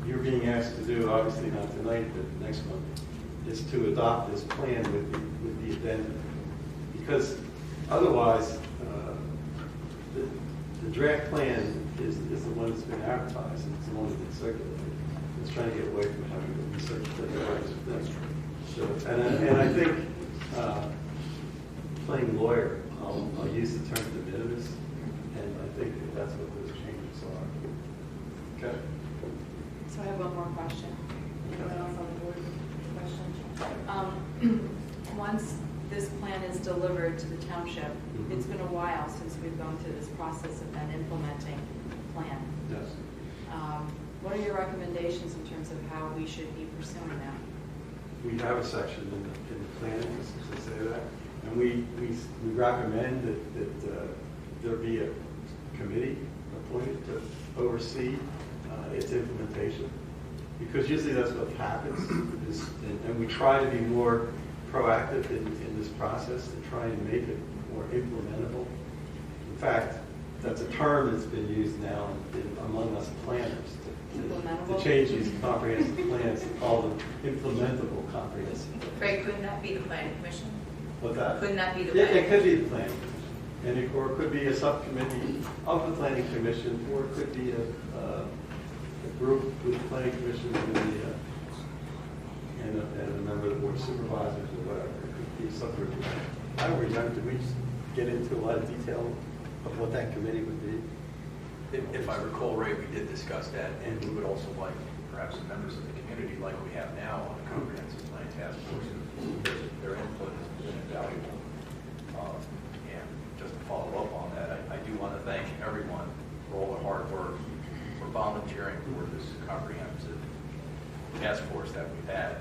you're being asked to do, obviously not tonight, but next month, is to adopt this plan with the addendum. Because otherwise, the draft plan is the one that's been advertised, and it's the one that's been circulated. It's trying to get away from having to research the things. So, and I think, playing lawyer, I'll use the term de minimis, and I think that's what those changes are. Okay? So I have one more question. Anyone else on the board with questions? Once this plan is delivered to the township, it's been a while since we've gone through this process of then implementing the plan. Yes. What are your recommendations in terms of how we should be pursuing that? We have a section in the plan to say that, and we recommend that there be a committee appointed to oversee its implementation, because usually that's what happens, and we try to be more proactive in this process to try and make it more implementable. In fact, that's a term that's been used now among us planners to change these comprehensive plans and call them implementable comprehensive plans. Craig, couldn't that be the planning commission? What's that? Couldn't that be the Yeah, planning? it could be the planning commission. And or it could be a subcommittee of the planning commission, or it could be a group with the planning commission and a member of the board of supervisors or whatever. It could be a subgroup. I don't remember, did we just get into a lot of detail of what that committee would be? If I recall right, we did discuss that, and we would also like perhaps some members of the community, like we have now on the comprehensive plan task force, their input has been invaluable. And just to follow up on that, I do want to thank everyone for all the hard work, for volunteering for this comprehensive task force that we've had.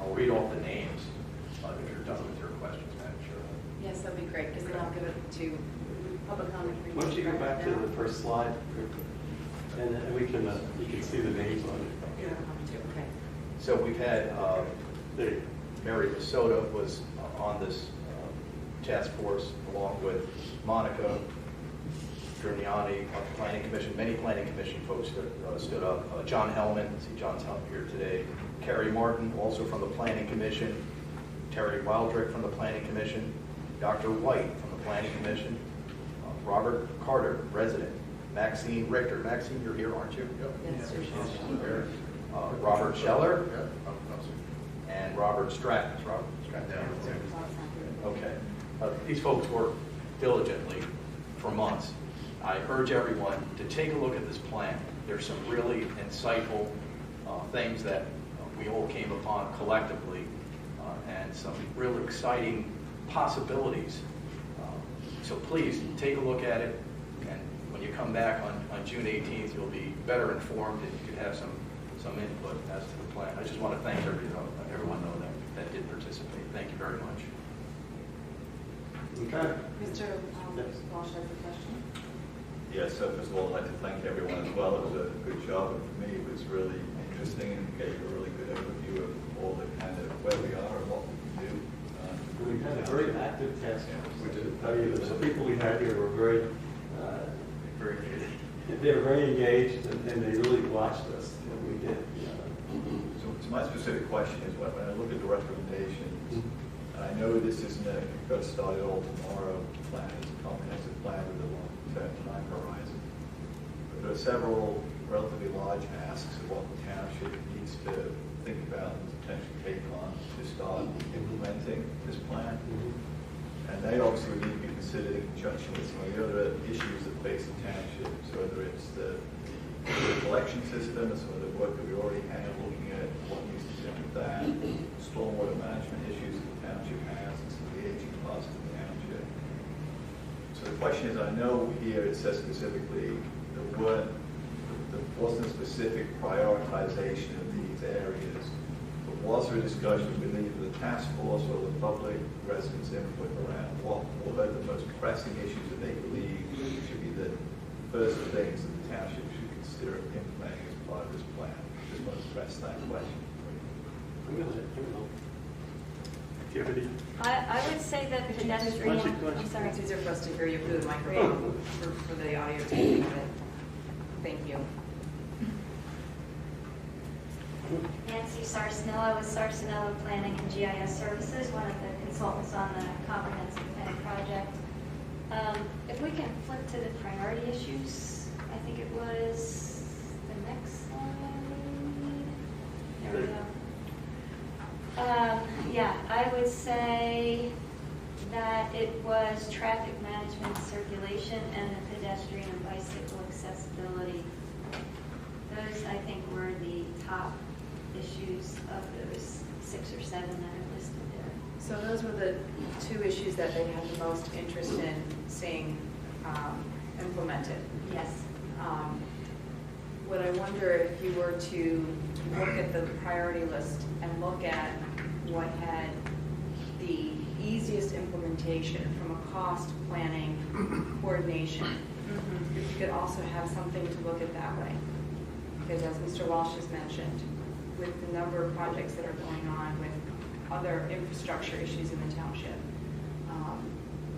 I'll read off the names if you're done with your questions, Madam Chair. Yes, that'd be great, because then I'll give it to public comment. Why don't you go back to the first slide, and we can you can see the names on it. Okay. So we've had, Mary Minnesota was on this task force, along with Monica Gerniani on the Planning Commission. Many Planning Commission folks stood up. John Hellman, see John's out here today. Carrie Martin, also from the Planning Commission. Terry Wildrick from the Planning Commission. Dr. White from the Planning Commission. Robert Carter, resident. Maxine Richter. Maxine, you're here, aren't you? Yes, Here. Robert Scheller. And Robert Stratton. Is Robert Stratton down there? Okay. These folks work diligently for months. I urge everyone to take a look at this plan. There's some really insightful things that we all came upon collectively, and some real exciting possibilities. So please take a look at it, and when you come back on June 18th, you'll be better informed and you can have some input as to the plan. I just want to thank everyone though that did participate. Thank you very much. Okay. Mr. Walsh has a question. Yes, so first of all, I'd like to thank everyone as well. It was a good job, and for me, it was really interesting and gave a really good overview of all the kind of where we are and what we can do. We had a very active task force. We did. I tell you, the people we had here were very engaged. They were very engaged, and they really watched us, and we did. So my specific question is, when I look at the recommendations, and I know this isn't going to start it all tomorrow plan, it's a comprehensive plan with a long-term time horizon. But there are several relatively large asks of what the township needs to think about and potentially take on to start implementing this plan. And they obviously would need to be considered in conjunction with some of the other issues that face the township. So whether it's the collection system and some of the work that we already have looking at what needs to be done with that, stormwater management issues that the township has, and some of the aging parts of the township. So the question is, I know here it says specifically there wasn't a specific prioritization of these areas, but was there a discussion with either the task force or the public residents' input around what are the most pressing issues that they believe should be the first things that the township should consider implementing as part of this plan? Just want to press that question. Do you have any? I would say that pedestrian, I'm sorry. It's easier for us to hear you through the microphone for the audio taking of it. Thank you. Nancy Sarcinello with Sarcinello Planning and GIS Services, one of the consultants on the comprehensive plan project. If we can flip to the priority issues, I think it was the next slide. There we go. Yeah, I would say that it was traffic management, circulation, and the pedestrian and bicycle accessibility. Those, I think, were the top issues of those 6 or 7 that are listed there. So those were the 2 issues that they had the most interest in seeing implemented. Yes. What I wonder if you were to look at the priority list and look at what had the easiest implementation from a cost planning coordination, if you could also have something to look at that way. Because as Mr. Walsh has mentioned, with the number of projects that are going on with other infrastructure issues in the township,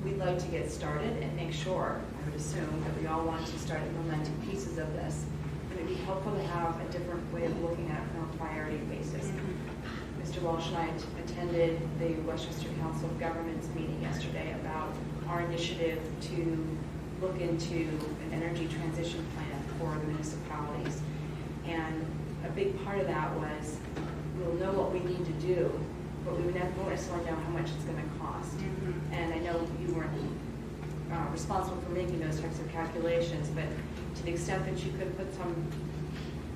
we'd like to get started and make sure, I would assume, that we all want to start implementing pieces of this. But it'd be helpful to have a different way of looking at it from a priority basis. Mr. Walsh and I attended the Westchester Council of Governments meeting yesterday about our initiative to look into an energy transition plan for the municipalities. And a big part of that was, we'll know what we need to do, but we won't necessarily know how much it's going to cost. And I know you weren't responsible for making those types of calculations, but to the extent that you could put some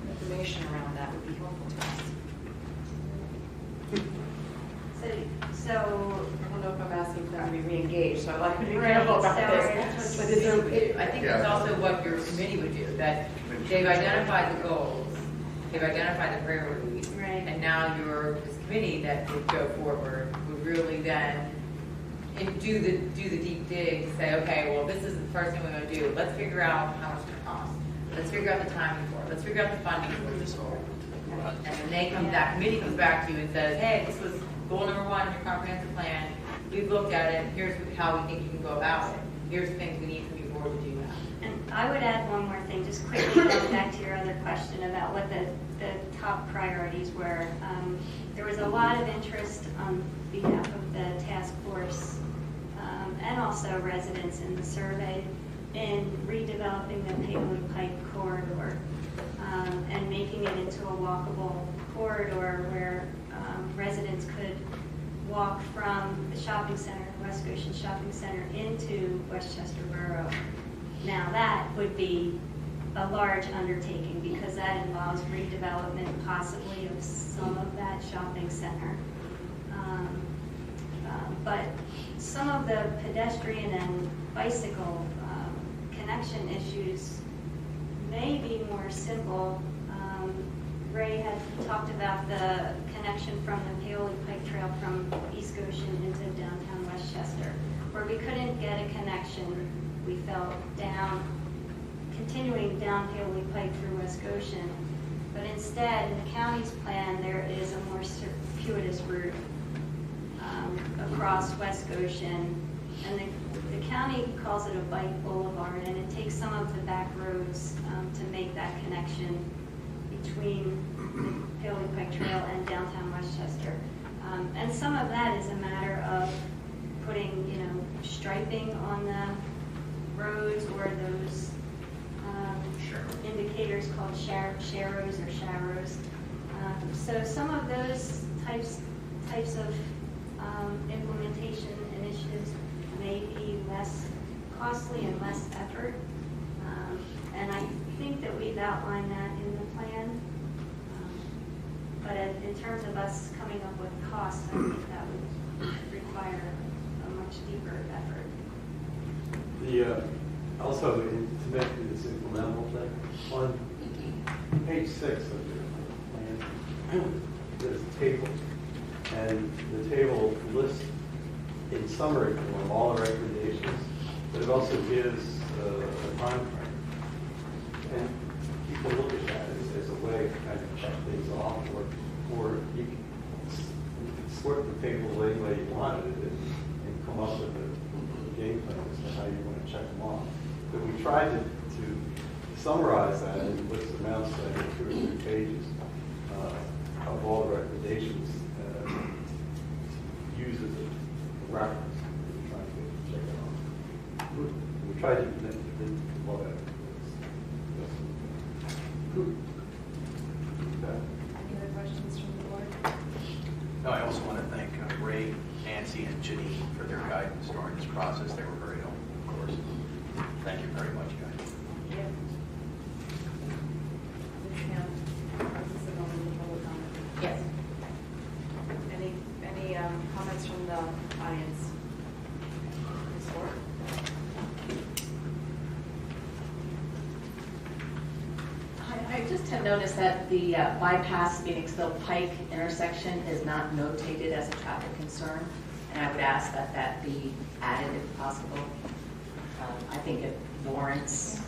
information around that would be helpful to us. So I don't know if I'm asking for them to be re-engaged, so I'd like to be Right, careful about so this. But is there, I think it's also what your committee would do, that they've identified the goals, they've identified the priorities, Right. and now this committee that would go forward would really then do the deep dig to say, okay, well, this is the first thing we're going to do. Let's figure out how much it's going to cost. Let's figure out the timing for it. Let's figure out the funding for this goal. And then that committee comes back to you and says, hey, this was goal number 1 in your comprehensive plan. We've looked at it. Here's how we think you can go about it. Here's the things we need from you board to do that. And I would add one more thing, just quickly going back to your other question about what the top priorities were. There was a lot of interest on behalf of the task force and also residents in the survey in redeveloping the Paoli Pike corridor and making it into a walkable corridor where residents could walk from the shopping center, West Goshen Shopping Center, into Westchester Borough. Now that would be a large undertaking because that involves redevelopment possibly of some of that shopping center. But some of the pedestrian and bicycle connection issues may be more simple. Ray had talked about the connection from the Paoli Pike Trail from East Goshen into downtown Westchester, where we couldn't get a connection, we felt, continuing down Paoli Pike through West Goshen. But instead, in the county's plan, there is a more circuitous route across West Goshen. And the county calls it a bike boulevard, and it takes some of the back roads to make that connection between the Paoli Pike Trail and downtown Westchester. And some of that is a matter of putting, striping on the roads or those indicators called sharrows or sharrows. So some of those types of implementation initiatives may be less costly and less effort. And I think that we've outlined that in the plan. But in terms of us coming up with costs, I think that would require a much deeper effort. Also, to make this implementable thing, on page 6 of your plan, there's a table. And the table lists in summary form all the recommendations, but it also gives a time frame. And you can look at that as a way to kind of check things off, or you can sort the table any way you summarize that and which amounts to 2 or 3 pages of all the recommendations used as a reference. We're trying to check it out. We tried to well, Any other questions from the board? No, I also want to thank Ray, Nancy, and Janine for their guidance during this process. They were very helpful, of course. Thank you very much, guys. Yeah. Yes. Any comments from the audience? Ms. Orr? I just have noticed that the bypass Phoenixville Pike intersection is not notated as a traffic concern, and I would ask that that be added if possible. I think it warrants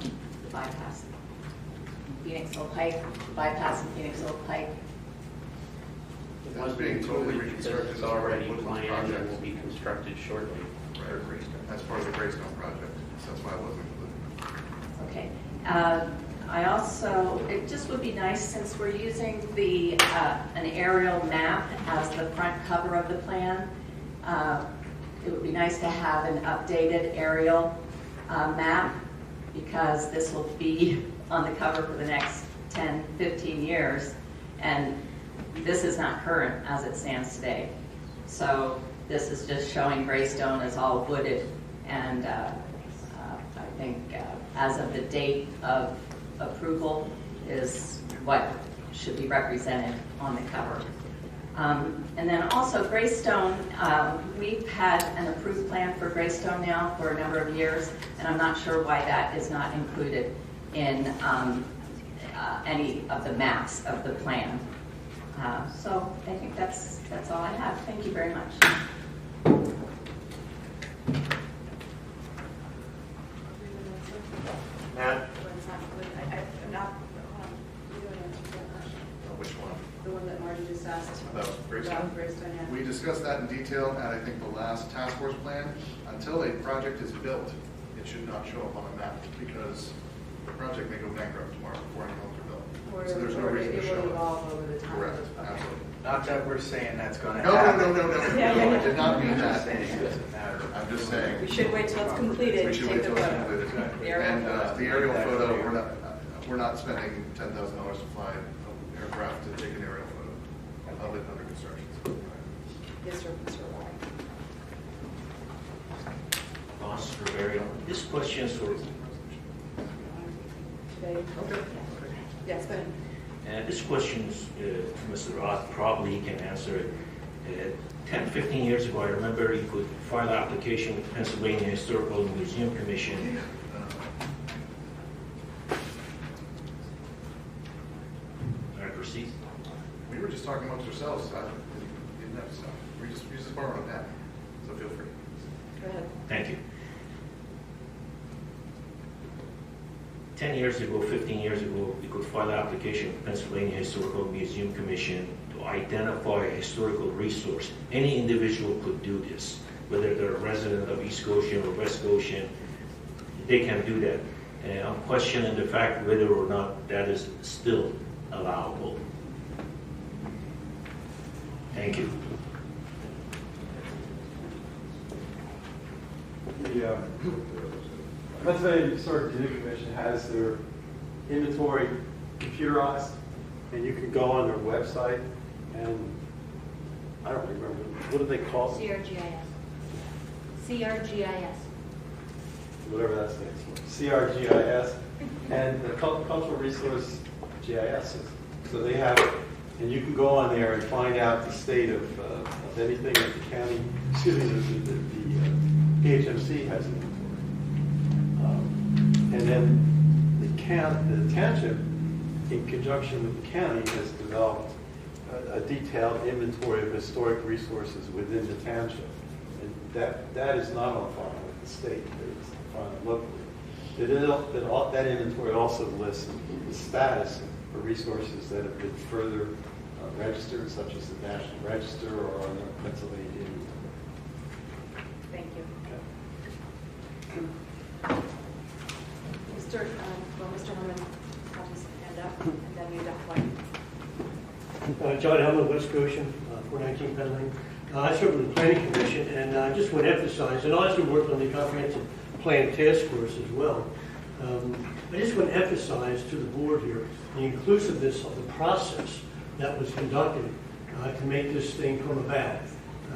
the bypass. Phoenixville Pike, bypass in Phoenixville Pike. It was being totally reconstructed. It's already Woodland planned and project. will be constructed shortly. Right. That's part of the Greystone project, so that's why it wasn't included. Okay. I also, it just would be nice, since we're using the an aerial map as the front cover of the plan, it would be nice to have an updated aerial map, because this will be on the cover for the next 10, 15 years, and this is not current as it stands today. So this is just showing Greystone as all wooded, and I think as of the date of approval is what should be represented on the cover. And then also Greystone, we've had an approved plan for Greystone now for a number of years, and I'm not sure why that is not included in any of the maps of the plan. So I think that's all I have. Thank you very much. Matt? Which one? The one that Marty just asked. About Greystone? Greystone, yeah. We discussed that in detail at, I think, the last task force plan. Until a project is built, it should not show up on a map, because the project may go bankrupt tomorrow before any homes are built. So there's no reason to It show will it. evolve over the time. Correct, Okay. absolutely. Not that we're saying that's going to No, happen. no, I did not mean I'm that. just saying it doesn't matter. I'm just saying. We should wait till it's completed. We should Take wait the till it's photo. completed. The aerial And photo. the aerial photo, we're not spending $10,000 to fly an aircraft to take an aerial photo of it under construction. Yes, sir, Mr. White. BoS for burial. This question is for, Today. Okay. Yes, go ahead. this question is to Mr. Roth, probably he can answer it. 10, 15 years ago, I remember you could file an application with Pennsylvania Historical Museum Commission. Can I proceed? We were just talking amongst ourselves. I didn't have to stop. We just borrowed a pen, so feel free. Go ahead. Thank you. 10 years ago, 15 years ago, we could file an application with Pennsylvania Historical Museum Commission to identify a historical resource. Any individual could do this, whether they're a resident of East Goshen or West Goshen, they can do that. I'm questioning the fact whether or not that is still allowable. Thank you. The Pennsylvania Historic Museum Commission has their inventory computerized, and you can go on their website, and I don't remember, what do they call it? CRGIS. CRGIS. Whatever that stands for, CRGIS, and the Cultural Resource GIS. So they have, and you can go on there and find out the state of anything that the county, excuse me, the PHMC has inventory. And then the township, in conjunction with the county, has developed a detailed inventory of historic resources within the township. And that is not on file with the state, it's on file locally. That inventory also lists the status for resources that have been further registered, such as the National Register or on the Pennsylvania Indian. Thank you. Okay. Mr. Mr. Herman, I'll just hand up, and then you definitely. John Hellman, West Goshen, 419 Penn Lane. I serve on the Planning Commission, and I just want to emphasize, and I also worked on the Comprehensive Plan Task Force as well. I just want to emphasize to the board here the inclusiveness of the process that was conducted to make this thing come about.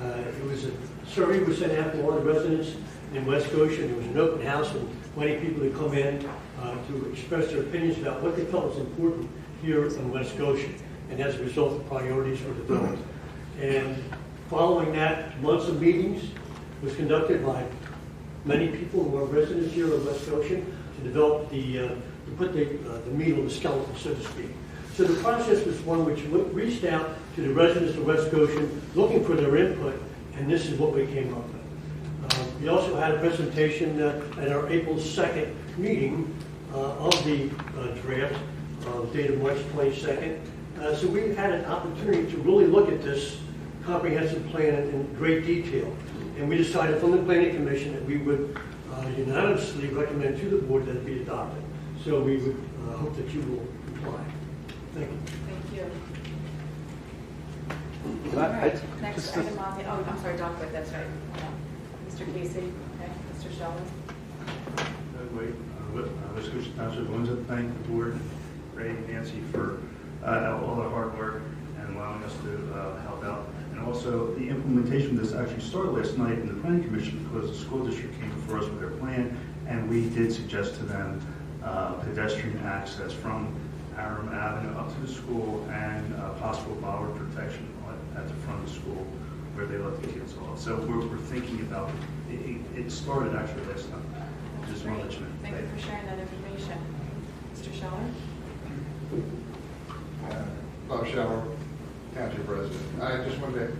It was a survey was sent out to all the residents in West Goshen. There was an open house, and many people had come in to express their opinions about what they felt was important here in West Goshen. And as a result, the priorities were developed. And following that, months of meetings was conducted by many people who are residents here in West Goshen to develop to put the meat on the skeleton, so to speak. So the process was one which reached out to the residents of West Goshen looking for their input, and this is what we came up with. We also had a presentation at our April 2nd meeting of the draft, dated March 22nd. So we had an opportunity to really look at this comprehensive plan in great detail. And we decided from the Planning Commission that we would unanimously recommend to the board that it be adopted. So we would hope that you will comply. Thank you. Thank you. Can I- All right, I- next just- item on the, oh, I'm sorry, Doc, but that's right. Mr. Casey, okay, Mr. Sheldon. West Goshen Township wants to thank the board, Ray and Nancy, for all their hard work and allowing us to help out. And also, the implementation of this actually started last night in the Planning Commission because the school district came before us with their plan, and we did suggest to them pedestrian access from Aram Avenue up to the school and possible bollard protection at the front of the school where they let the kids off. So we're thinking about it. It started actually last night. Just want to let you know. Thank you for sharing that information. Mr. Sheldon? Bob Shower, Township President. I just wanted to,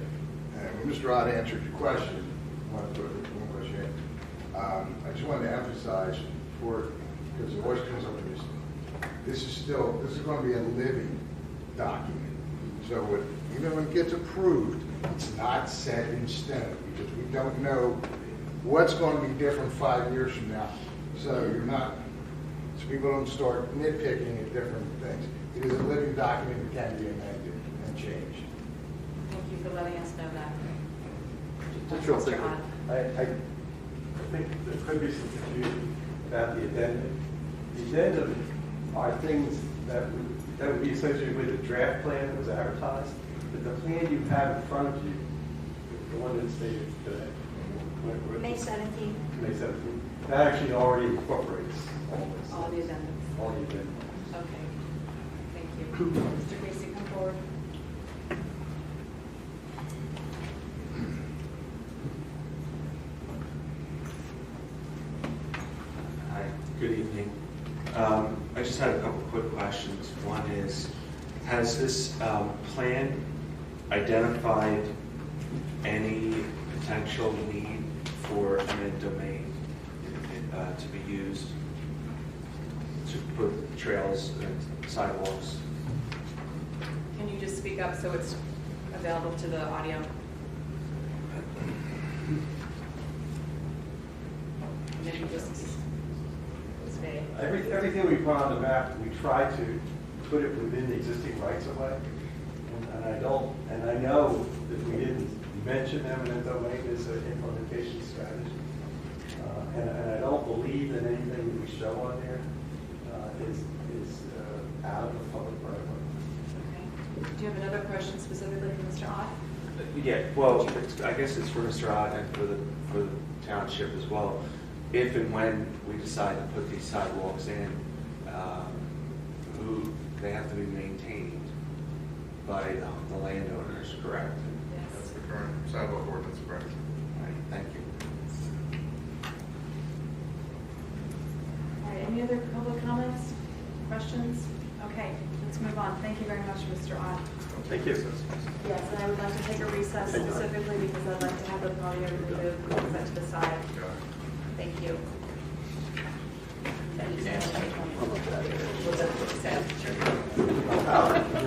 when Mr. Ott answered your question, I want to put one question in. I just wanted to emphasize, because the voice comes up to this, this is going to be a living document. So even when it gets approved, it's not set in stone, because we don't know what's going to be different 5 years from now. So so people don't start nitpicking at different things. It is a living document that can be amended and changed. Thank you for letting us know that. Just real Mr. quickly, Ott. I think there could be some confusion about the addendum. The addendum are things that would be associated with the draft plan that was advertised, but the plan you have in front of you, the one that's stated today, May 17th. May 17th, that actually already incorporates all this. All the addendums. All the addendums. Okay. Thank you. Mr. Casey, come forward. Hi, good evening. I just had a couple quick questions. One is, has this plan identified any potential need for eminent domain to be used to put trails and sidewalks? Can you just speak up so it's available to the audio? Maybe just stay. Everything we put on the map, we try to put it within the existing rights of way. And I know that we didn't mention eminent domain as an implementation strategy. And I don't believe that anything that we show on there is out of the public right of way. Okay. Do you have another question specifically for Mr. Ott? Yeah, well, I guess it's for Mr. Ott and for the township as well. If and when we decide to put these sidewalks in, they have to be maintained by the landowners, correct? That's the current sidewalk ordinance, correct? All right, thank you. All right, any other public comments, questions? Okay, let's move on. Thank you very much, Mr. Ott. Thank you. Yes, and I would like to take a recess specifically because I'd like to have the podium removed, set to the side. Thank you. Thank you.